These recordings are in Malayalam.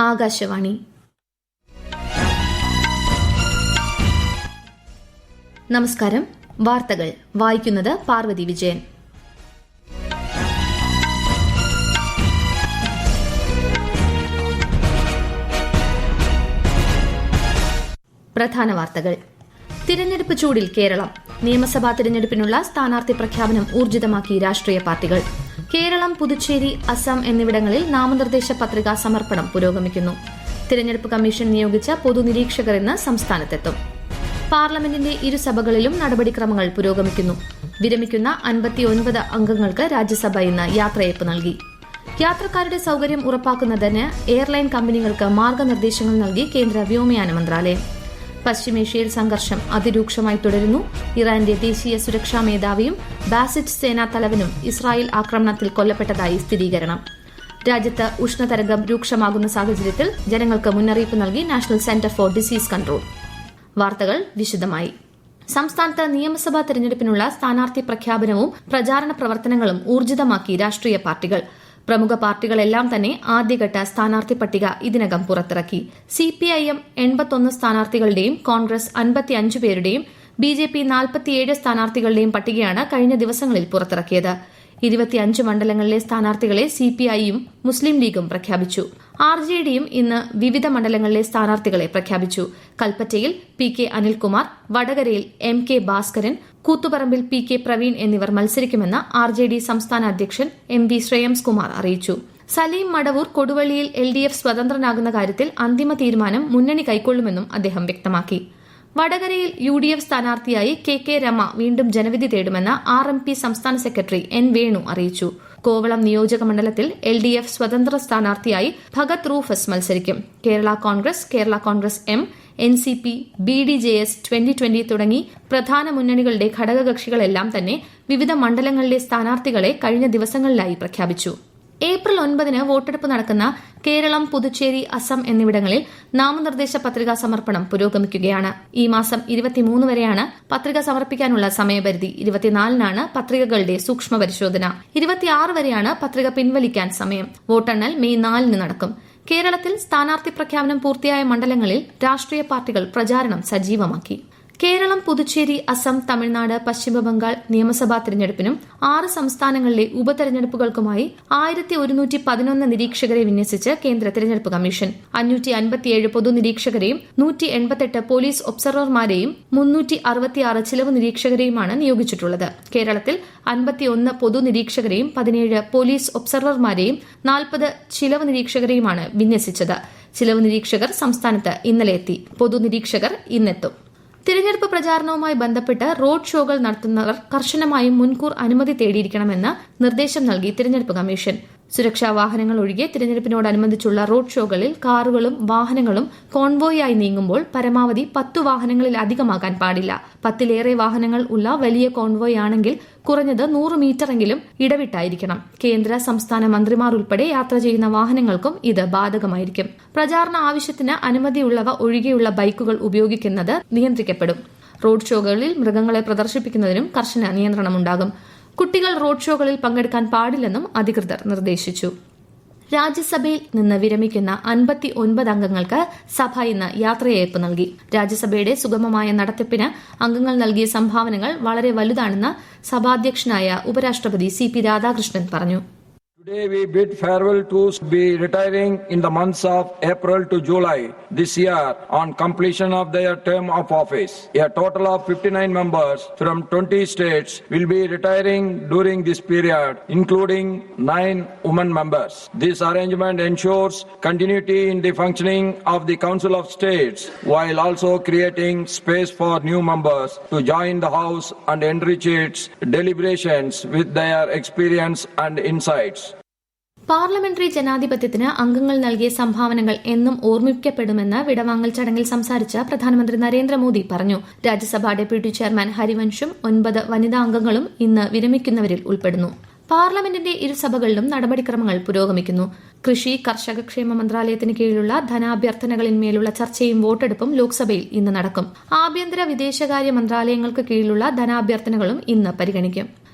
ആകാശവാണി. നമസ്കാരം. വാർത്തകൾ വായിക്കുന്നത് പാർവതി വിജയൻ. പ്രധാന വാർത്തകൾ. തിരഞ്ഞെടുപ്പ് ചൂടിൽ കേരളം. നിയമസഭാ തിരഞ്ഞെടുപ്പിനുള്ള സ്ഥാനാർത്ഥി പ്രഖ്യാപനം ഊർജിതമാക്കി രാഷ്ട്രീയ പാർട്ടികൾ. കേരളം, പുതുച്ചേരി, അസം എന്നിവിടങ്ങളിൽ നാമനിർദ്ദേശ പത്രികാ സമർപ്പണം പുരോഗമിക്കുന്നു. തിരഞ്ഞെടുപ്പ് കമ്മീഷൻ നിയോഗിച്ച പൊതുനിരീക്ഷകർ ഇന്ന് സംസ്ഥാനത്തെത്തും. പാർലമെന്റിന്റെ ഇരുസഭകളിലും നടപടിക്രമങ്ങൾ പുരോഗമിക്കുന്നു. വിരമിക്കുന്ന 59 അംഗങ്ങൾക്ക് രാജ്യസഭ ഇന്ന് യാത്രയയപ്പ് നൽകി. യാത്രക്കാരുടെ സൌകര്യം ഉറപ്പാക്കുന്നതിന് എയർലൈൻ കമ്പനികൾക്ക് മാർഗനിർദ്ദേശങ്ങൾ നൽകി കേന്ദ്ര വ്യോമയാന മന്ത്രാലയം. പശ്ചിമേഷ്യയിൽ സംഘർഷം അതിരൂക്ഷമായി തുടരുന്നു. ഇറാന്റെ ദേശീയ സുരക്ഷാ മേധാവിയും ബാസിറ്റ് സേനാ തലവനും ഇസ്രായേൽ ആക്രമണത്തിൽ കൊല്ലപ്പെട്ടതായി സ്ഥിരീകരണം. രാജ്യത്ത് ഉഷ്ണതരംഗം രൂക്ഷമാകുന്ന സാഹചര്യത്തിൽ ജനങ്ങൾക്ക് മുന്നറിയിപ്പ് നൽകി national centre for disease control. വാർത്തകൾ വിശദമായി. സംസ്ഥാനത്ത് നിയമസഭാ തെരഞ്ഞെടുപ്പിനുള്ള സ്ഥാനാർത്ഥി പ്രഖ്യാപനവും പ്രചാരണ പ്രവർത്തനങ്ങളും ഊർജിതമാക്കി രാഷ്ട്രീയ പാർട്ടികൾ. പ്രമുഖ പാർട്ടികളെല്ലാം തന്നെ ആദ്യഘട്ട സ്ഥാനാർത്ഥി പട്ടിക ഇതിനകം പുറത്തിറക്കി. സിപിഐഎം 81 സ്ഥാനാർത്ഥികളുടെയും കോൺഗ്രസ് 55 പേരുടെയും ബിജെപി 47 സ്ഥാനാർത്ഥികളുടെയും പട്ടികയാണ് കഴിഞ്ഞ ദിവസങ്ങളിൽ പുറത്തിറക്കിയത്. 25 മണ്ഡലങ്ങളിലെ സ്ഥാനാർത്ഥികളെ സിപിഐയും മുസ്ലിം ലീഗും പ്രഖ്യാപിച്ചു. ആർജെഡിയും ഇന്ന് വിവിധ മണ്ഡലങ്ങളിലെ സ്ഥാനാർത്ഥികളെ പ്രഖ്യാപിച്ചു. കൽപ്പറ്റയിൽ പി.കെ. അനിൽകുമാർ, വടകരയിൽ എം.കെ. ഭാസ്കരൻ, കൂത്തുപറമ്പിൽ പി.കെ. പ്രവീൺ എന്നിവർ മത്സരിക്കുമെന്ന് ആർജെഡി സംസ്ഥാന അധ്യക്ഷൻ എം.വി. ശ്രേയംസ് കുമാർ അറിയിച്ചു. സലീം മടവൂർ കൊടുവള്ളിയിൽ എൽഡിഎഫ് സ്വതന്ത്രനാകുന്ന കാര്യത്തിൽ അന്തിമ തീരുമാനം മുന്നണി കൈക്കൊള്ളുമെന്നും അദ്ദേഹം വ്യക്തമാക്കി. വടകരയിൽ യുഡിഎഫ് സ്ഥാനാർത്ഥിയായി കെ. രമ വീണ്ടും ജനവിധി തേടുമെന്ന് ആർഎംപി സംസ്ഥാന സെക്രട്ടറി എൻ. വേണു അറിയിച്ചു. കോവളം നിയോജക മണ്ഡലത്തിൽ എൽഡിഎഫ് സ്വതന്ത്ര സ്ഥാനാർത്ഥിയായി ഭഗത് റൂഫസ് മത്സരിക്കും. Kerala Congress M, NCP, BDJS 2020 തുടങ്ങി പ്രധാന മുന്നണികളുടെ ഘടകകക്ഷികളെല്ലാം തന്നെ വിവിധ മണ്ഡലങ്ങളിലെ സ്ഥാനാർത്ഥികളെ കഴിഞ്ഞ ദിവസങ്ങളിലായി പ്രഖ്യാപിച്ചു. ഏപ്രിൽ 9 വോട്ടെടുപ്പ് നടക്കുന്ന കേരളം, പുതുച്ചേരി, അസം എന്നിവിടങ്ങളിൽ നാമനിർദ്ദേശ പത്രികാ സമർപ്പണം പുരോഗമിക്കുകയാണ്. ഈ മാസം 23 വരെയാണ് പത്രിക സമർപ്പിക്കാനുള്ള സമയപരിധി. 24-നാണ് പത്രികകളുടെ സൂക്ഷ്മ പരിശോധന. 26 വരെയാണ് പത്രിക പിൻവലിക്കാൻ സമയം. വോട്ടെണ്ണൽ മെയ് 4 നടക്കും. കേരളത്തിൽ സ്ഥാനാർത്ഥി പ്രഖ്യാപനം പൂർത്തിയായ മണ്ഡലങ്ങളിൽ രാഷ്ട്രീയ പാർട്ടികൾ പ്രചാരണം സജീവമാക്കി. കേരളം, പുതുച്ചേരി, അസം, തമിഴ്നാട്, പശ്ചിമബംഗാൾ നിയമസഭാ തിരഞ്ഞെടുപ്പിനും 6 സംസ്ഥാനങ്ങളിലെ ഉപതെരഞ്ഞെടുപ്പുകൾക്കുമായി 1111 നിരീക്ഷകരെ വിന്യസിച്ച് കേന്ദ്ര തിരഞ്ഞെടുപ്പ് കമ്മീഷൻ. 557 പൊതുനിരീക്ഷകരെയും 188 പോലീസ് ഒബ്സർവർമാരെയും 366 ചിലവ് നിരീക്ഷകരെയുമാണ് നിയോഗിച്ചിട്ടുള്ളത്. കേരളത്തിൽ 51 പൊതുനിരീക്ഷകരെയും 17 പോലീസ് ഒബ്സർവർമാരെയും 40 ചിലവ് നിരീക്ഷകരെയുമാണ് വിന്യസിച്ചത്. ചിലവ് നിരീക്ഷകർ സംസ്ഥാനത്ത് ഇന്നലെ എത്തി. പൊതുനിരീക്ഷകർ ഇന്നെത്തും. തിരഞ്ഞെടുപ്പ് പ്രചാരണവുമായി ബന്ധപ്പെട്ട് റോഡ് ഷോകൾ നടത്തുന്നവർ കർശനമായും മുൻകൂർ അനുമതി തേടിയിരിക്കണമെന്ന് നിർദ്ദേശം നൽകി തിരഞ്ഞെടുപ്പ് കമ്മീഷൻ. സുരക്ഷാ വാഹനങ്ങൾ ഒഴികെ തിരഞ്ഞെടുപ്പിനോടനുബന്ധിച്ചുള്ള റോഡ് ഷോകളിൽ കാറുകളും വാഹനങ്ങളും കോൺവോയായി നീങ്ങുമ്പോൾ പരമാവധി 10 വാഹനങ്ങളിലധികമാകാൻ പാടില്ല. 10-ലേറെ വാഹനങ്ങൾ ഉള്ള വലിയ കോൺവോയ് ആണെങ്കിൽ കുറഞ്ഞത് 100 മീറ്ററെങ്കിലും ഇടവിട്ടായിരിക്കണം. കേന്ദ്ര സംസ്ഥാന മന്ത്രിമാർ ഉൾപ്പെടെ യാത്ര ചെയ്യുന്ന വാഹനങ്ങൾക്കും ഇത് ബാധകമായിരിക്കും. പ്രചാരണ ആവശ്യത്തിന് അനുമതിയുള്ളവ ഒഴികെയുള്ള ബൈക്കുകൾ ഉപയോഗിക്കുന്നത് നിയന്ത്രിക്കപ്പെടും. റോഡ് ഷോകളിൽ മൃഗങ്ങളെ പ്രദർശിപ്പിക്കുന്നതിനും കർശന നിയന്ത്രണമുണ്ടാകും. കുട്ടികൾ റോഡ് ഷോകളിൽ പങ്കെടുക്കാൻ പാടില്ലെന്നും അധികൃതർ നിർദ്ദേശിച്ചു. രാജ്യസഭയിൽ നിന്ന് വിരമിക്കുന്ന 59 അംഗങ്ങൾക്ക് സഭ ഇന്ന് യാത്രയയപ്പ് നൽകി. രാജ്യസഭയുടെ സുഗമമായ നടത്തിപ്പിന് അംഗങ്ങൾ നൽകിയ സംഭാവനകൾ വളരെ വലുതാണെന്ന് സഭാധ്യക്ഷനായ ഉപരാഷ്ട്രപതി സി.പി. രാധാകൃഷ്ണൻ പറഞ്ഞു. Today we bid farewell to be retiring in the months of April to July this year on completion of their term of office. A total of 59 members from 20 states will be retiring during this period, including 9 women members. This arrangement ensures continuity in the functioning of the Council of States while also creating space for new members to join the House and enrich its deliberations with their experience and insights. Parliamentary ജനാധിപത്യത്തിന് അംഗങ്ങൾ നൽകിയ സംഭാവനകൾ എന്നും ഓർമ്മിക്കപ്പെടുമെന്ന് വിടവാങ്ങൽ ചടങ്ങിൽ സംസാരിച്ച പ്രധാനമന്ത്രി നരേന്ദ്രമോദി പറഞ്ഞു. രാജ്യസഭാ ഡെപ്യൂട്ടി ചെയർമാൻ ഹരിവൻഷും 9 വനിതാ അംഗങ്ങളും ഇന്ന് വിരമിക്കുന്നവരിൽ ഉൾപ്പെടുന്നു. പാർലമെന്റിന്റെ ഇരുസഭകളിലും നടപടിക്രമങ്ങൾ പുരോഗമിക്കുന്നു. കൃഷി കർഷക ക്ഷേമ മന്ത്രാലയത്തിന് കീഴിലുള്ള ധനാഭ്യർത്ഥനകളിന്മേലുള്ള ചർച്ചയും വോട്ടെടുപ്പും ലോക്സഭയിൽ ഇന്ന് നടക്കും. ആഭ്യന്തര വിദേശകാര്യ മന്ത്രാലയങ്ങൾക്ക് കീഴിലുള്ള ധനാഭ്യർത്ഥനകളും ഇന്ന് പരിഗണിക്കും.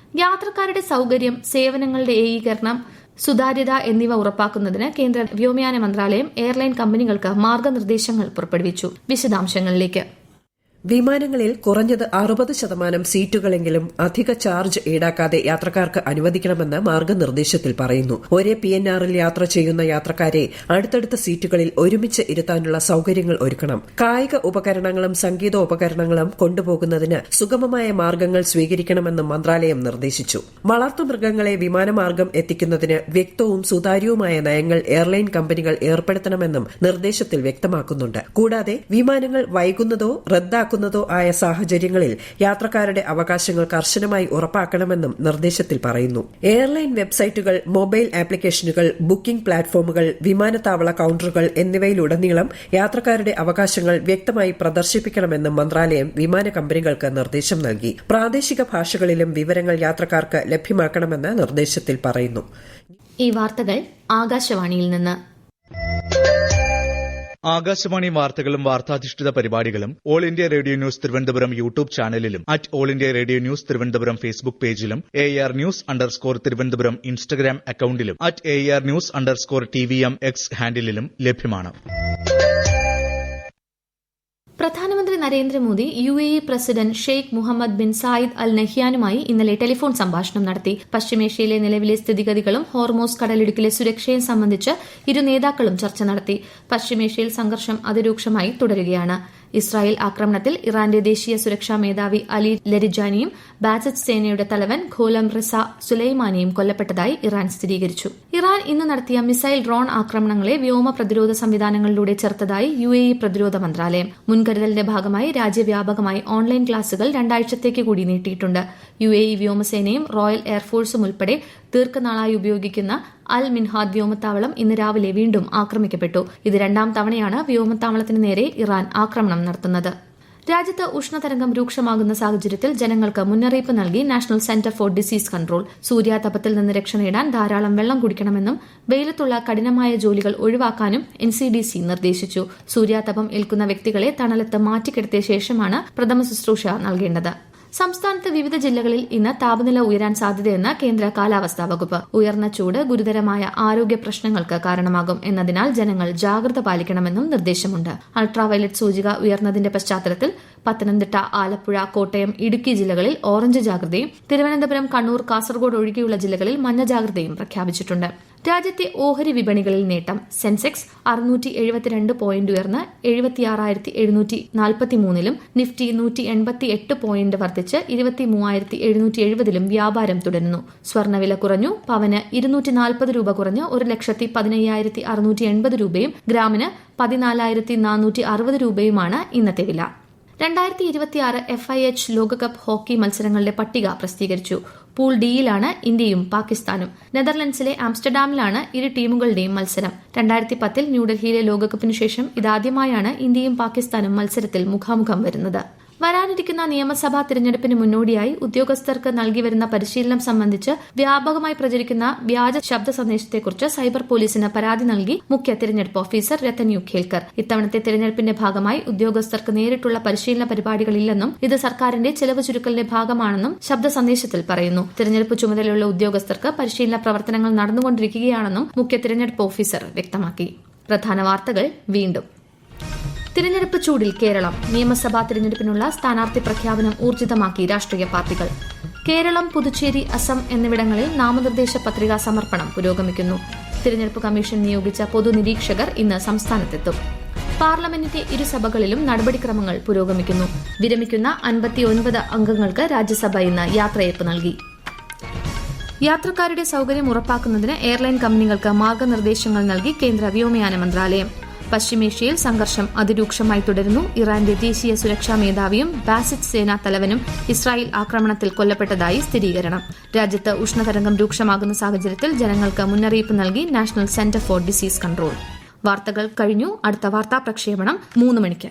യാത്രക്കാരുടെ സൌകര്യം, സേവനങ്ങളുടെ ഏകീകരണം, സുതാര്യത എന്നിവ ഉറപ്പാക്കുന്നതിന് കേന്ദ്ര വ്യോമയാന മന്ത്രാലയം എയർലൈൻ കമ്പനികൾക്ക് മാർഗനിർദ്ദേശങ്ങൾ പുറപ്പെടുവിച്ചു. വിശദാംശങ്ങളിലേക്ക്. വിമാനങ്ങളിൽ കുറഞ്ഞത് 60% സീറ്റുകളെങ്കിലും അധിക ചാർജ് ഈടാക്കാതെ യാത്രക്കാർക്ക് അനുവദിക്കണമെന്ന് മാർഗനിർദ്ദേശത്തിൽ പറയുന്നു. ഒരേ PNR-ൽ യാത്ര ചെയ്യുന്ന യാത്രക്കാരെ അടുത്തടുത്ത സീറ്റുകളിൽ ഒരുമിച്ച് ഇരുത്താനുള്ള സൌകര്യങ്ങൾ ഒരുക്കണം. കായിക ഉപകരണങ്ങളും സംഗീതോപകരണങ്ങളും കൊണ്ടുപോകുന്നതിന് സുഗമമായ മാർഗ്ഗങ്ങൾ സ്വീകരിക്കണമെന്നും മന്ത്രാലയം നിർദ്ദേശിച്ചു. വളർത്തുമൃഗങ്ങളെ വിമാനമാർഗ്ഗം എത്തിക്കുന്നതിന് വ്യക്തവും സുതാര്യവുമായ നയങ്ങൾ എയർലൈൻ കമ്പനികൾ ഏർപ്പെടുത്തണമെന്നും നിർദ്ദേശത്തിൽ വ്യക്തമാക്കുന്നുണ്ട്. കൂടാതെ വിമാനങ്ങൾ വൈകുന്നതോ റദ്ദാക്കുന്നതോ ആയ സാഹചര്യങ്ങളിൽ യാത്രക്കാരുടെ അവകാശങ്ങൾ കർശനമായി ഉറപ്പാക്കണമെന്നും നിർദ്ദേശത്തിൽ പറയുന്നു. എയർലൈൻ വെബ്സൈറ്റുകൾ, മൊബൈൽ ആപ്ലിക്കേഷനുകൾ, ബുക്കിംഗ് പ്ലാറ്റ്ഫോമുകൾ, വിമാനത്താവള കൌണ്ടറുകൾ എന്നിവയിലുടനീളം യാത്രക്കാരുടെ അവകാശങ്ങൾ വ്യക്തമായി പ്രദർശിപ്പിക്കണമെന്നും മന്ത്രാലയം വിമാന കമ്പനികൾക്ക് നിർദ്ദേശം നൽകി. പ്രാദേശിക ഭാഷകളിലും വിവരങ്ങൾ യാത്രക്കാർക്ക് ലഭ്യമാക്കണമെന്ന് നിർദ്ദേശത്തിൽ പറയുന്നു. ഈ വാർത്തകൾ ആകാശവാണിയിൽ നിന്ന്. ആകാശവാണി വാർത്തകളും വാർത്താധിഷ്ഠിത പരിപാടികളും all India radio news Thiruvananthapuram YouTube ചാനലിലും all India radio news Thiruvananthapuram Facebook പേജിലും AR News_ തിരുവനന്തപുരം ഇൻസ്റ്റഗ്രാം അക്കൌണ്ടിലും AR News_TVM X ഹാൻഡിലും ലഭ്യമാണ്. പ്രധാനമന്ത്രി Narendra Modi UAE president Sheikh Mohammed bin Zayed Al നഹ്യാനുമായി ഇന്നലെ ടെലിഫോൺ സംഭാഷണം നടത്തി. പശ്ചിമേഷ്യയിലെ നിലവിലെ സ്ഥിതിഗതികളും ഹോർമോസ് കടലിടുക്കിലെ സുരക്ഷയും സംബന്ധിച്ച് ഇരു നേതാക്കളും ചർച്ച നടത്തി. പശ്ചിമേഷ്യയിൽ സംഘർഷം അതിരൂക്ഷമായി തുടരുകയാണ്. ഇസ്രായേൽ ആക്രമണത്തിൽ ഇറാന്റെ ദേശീയ സുരക്ഷാ മേധാവി അലി ലരിജാനിയും ബാസിസ്റ്റ് സേനയുടെ തലവൻ ഖോലം റിസ സുലൈമാനിയും കൊല്ലപ്പെട്ടതായി ഇറാൻ സ്ഥിരീകരിച്ചു. ഇറാൻ ഇന്ന് നടത്തിയ മിസൈൽ ഡ്രോൺ ആക്രമണങ്ങളെ വ്യോമ പ്രതിരോധ സംവിധാനങ്ങളിലൂടെ ചെറുത്തതായി UAE പ്രതിരോധ മന്ത്രാലയം. മുൻകരുതലിന്റെ ഭാഗമായി രാജ്യവ്യാപകമായി ഓൺലൈൻ ക്ലാസുകൾ 2 ആഴ്ചത്തേക്ക് കൂടി നീട്ടിയിട്ടുണ്ട്. UAE വ്യോമസേനയും റോയൽ എയർഫോഴ്സും ഉൾപ്പെടെ ദീർഘനാളായി ഉപയോഗിക്കുന്ന അൽ മിൻഹാദ് വ്യോമത്താവളം ഇന്ന് രാവിലെ വീണ്ടും ആക്രമിക്കപ്പെട്ടു. ഇത് 2ാം തവണയാണ് വ്യോമത്താവളത്തിന് നേരെ ഇറാൻ ആക്രമണം നടത്തുന്നത്. രാജ്യത്ത് ഉഷ്ണതരംഗം രൂക്ഷമാകുന്ന സാഹചര്യത്തിൽ ജനങ്ങൾക്ക് മുന്നറിയിപ്പ് നൽകി national centre for disease control. സൂര്യാതപത്തിൽ നിന്ന് രക്ഷ നേടാൻ ധാരാളം വെള്ളം കുടിക്കണമെന്നും വെയിലത്തുള്ള കഠിനമായ ജോലികൾ ഒഴിവാക്കാനും NCDC നിർദ്ദേശിച്ചു. സൂര്യാതപം ഏൽക്കുന്ന വ്യക്തികളെ തണലത്ത് മാറ്റിക്കിടത്തിയ ശേഷമാണ് പ്രഥമ ശുശ്രൂഷ നൽകേണ്ടത്. സംസ്ഥാനത്ത് വിവിധ ജില്ലകളിൽ ഇന്ന് താപനില ഉയരാൻ സാധ്യതയെന്ന് കേന്ദ്ര കാലാവസ്ഥാ വകുപ്പ്. ഉയർന്ന ചൂട് ഗുരുതരമായ ആരോഗ്യ പ്രശ്നങ്ങൾക്ക് കാരണമാകും എന്നതിനാൽ ജനങ്ങൾ ജാഗ്രത പാലിക്കണമെന്നും നിർദ്ദേശമുണ്ട്. അൾട്രാവയലറ്റ് സൂചിക ഉയർന്നതിന്റെ പശ്ചാത്തലത്തിൽ പത്തനംതിട്ട, ആലപ്പുഴ, കോട്ടയം, ഇടുക്കി ജില്ലകളിൽ ഓറഞ്ച് ജാഗ്രതയും തിരുവനന്തപുരം, കണ്ണൂർ, കാസർഗോഡ് ഒഴികെയുള്ള ജില്ലകളിൽ മഞ്ഞ ജാഗ്രതയും പ്രഖ്യാപിച്ചിട്ടുണ്ട്. രാജ്യത്തെ ഓഹരി വിപണികളിൽ നേട്ടം. സെൻസെക്സ് 672 പോയിന്റ് ഉയർന്ന് 76,743-ലും നിഫ്റ്റി 188 പോയിന്റ് വർദ്ധിച്ച് 23,770-ലും വ്യാപാരം തുടരുന്നു. സ്വർണ്ണവില കുറഞ്ഞു. പവന് 240 രൂപ കുറഞ്ഞ് 1,15,680 രൂപയും ഗ്രാമിന് 14,460 രൂപയുമാണ് ഇന്നത്തെ വില. 2026 FIH ലോകകപ്പ് ഹോക്കി മത്സരങ്ങളുടെ പട്ടിക പ്രസിദ്ധീകരിച്ചു. പൂൾ ഡിയിലാണ് ഇന്ത്യയും പാകിസ്ഥാനും. നെതർലൻഡ്സിലെ ആംസ്റ്റർഡാമിലാണ് ഇരു ടീമുകളുടെയും മത്സരം. 2010 ന്യൂഡൽഹിയിലെ ലോകകപ്പിനു ശേഷം ഇതാദ്യമായാണ് ഇന്ത്യയും പാകിസ്ഥാനും മത്സരത്തിൽ മുഖാമുഖം വരുന്നത്. വരാനിരിക്കുന്ന നിയമസഭാ തിരഞ്ഞെടുപ്പിന് മുന്നോടിയായി ഉദ്യോഗസ്ഥർക്ക് നൽകിവരുന്ന പരിശീലനം സംബന്ധിച്ച് വ്യാപകമായി പ്രചരിക്കുന്ന വ്യാജ ശബ്ദ സന്ദേശത്തെക്കുറിച്ച് സൈബർ പോലീസിന് പരാതി നൽകി മുഖ്യ തിരഞ്ഞെടുപ്പ് ഓഫീസർ രത്തൻ യു ഖേൽക്കർ. ഇത്തവണത്തെ തിരഞ്ഞെടുപ്പിന്റെ ഭാഗമായി ഉദ്യോഗസ്ഥർക്ക് നേരിട്ടുള്ള പരിശീലന പരിപാടികളില്ലെന്നും ഇത് സർക്കാരിന്റെ ചെലവ് ചുരുക്കലിന്റെ ഭാഗമാണെന്നും ശബ്ദ സന്ദേശത്തിൽ പറയുന്നു. തിരഞ്ഞെടുപ്പ് ചുമതലയുള്ള ഉദ്യോഗസ്ഥർക്ക് പരിശീലന പ്രവർത്തനങ്ങൾ നടന്നുകൊണ്ടിരിക്കുകയാണെന്നും മുഖ്യ തിരഞ്ഞെടുപ്പ് ഓഫീസർ വ്യക്തമാക്കി. പ്രധാന വാർത്തകൾ വീണ്ടും. തിരഞ്ഞെടുപ്പ് ചൂടിൽ കേരളം. നിയമസഭാ തിരഞ്ഞെടുപ്പിനുള്ള സ്ഥാനാർത്ഥി പ്രഖ്യാപനം ഊർജിതമാക്കി രാഷ്ട്രീയ പാർട്ടികൾ. കേരളം, പുതുച്ചേരി, അസം എന്നിവിടങ്ങളിൽ നാമനിർദ്ദേശ പത്രികാ സമർപ്പണം പുരോഗമിക്കുന്നു. തിരഞ്ഞെടുപ്പ് കമ്മീഷൻ നിയോഗിച്ച പൊതുനിരീക്ഷകർ ഇന്ന് സംസ്ഥാനത്തെത്തും. പാർലമെന്റിന്റെ ഇരുസഭകളിലും നടപടിക്രമങ്ങൾ പുരോഗമിക്കുന്നു. വിരമിക്കുന്ന 59 അംഗങ്ങൾക്ക് രാജ്യസഭ ഇന്ന് യാത്രയയപ്പ് നൽകി. യാത്രക്കാരുടെ സൌകര്യം ഉറപ്പാക്കുന്നതിന് എയർലൈൻ കമ്പനികൾക്ക് മാർഗനിർദ്ദേശങ്ങൾ നൽകി കേന്ദ്ര വ്യോമയാന മന്ത്രാലയം. പശ്ചിമേഷ്യയിൽ സംഘർഷം അതിരൂക്ഷമായി തുടരുന്നു. ഇറാന്റെ ദേശീയ സുരക്ഷാ മേധാവിയും ബാസിസ്റ്റ് സേനാ തലവനും ഇസ്രായേൽ ആക്രമണത്തിൽ കൊല്ലപ്പെട്ടതായി സ്ഥിരീകരണം. രാജ്യത്ത് ഉഷ്ണതരംഗം രൂക്ഷമാകുന്ന സാഹചര്യത്തിൽ ജനങ്ങൾക്ക് മുന്നറിയിപ്പ് നൽകി national centre for disease control. വാർത്തകൾ കഴിഞ്ഞു. അടുത്ത വാർത്താ പ്രക്ഷേപണം 3 മണിക്ക്.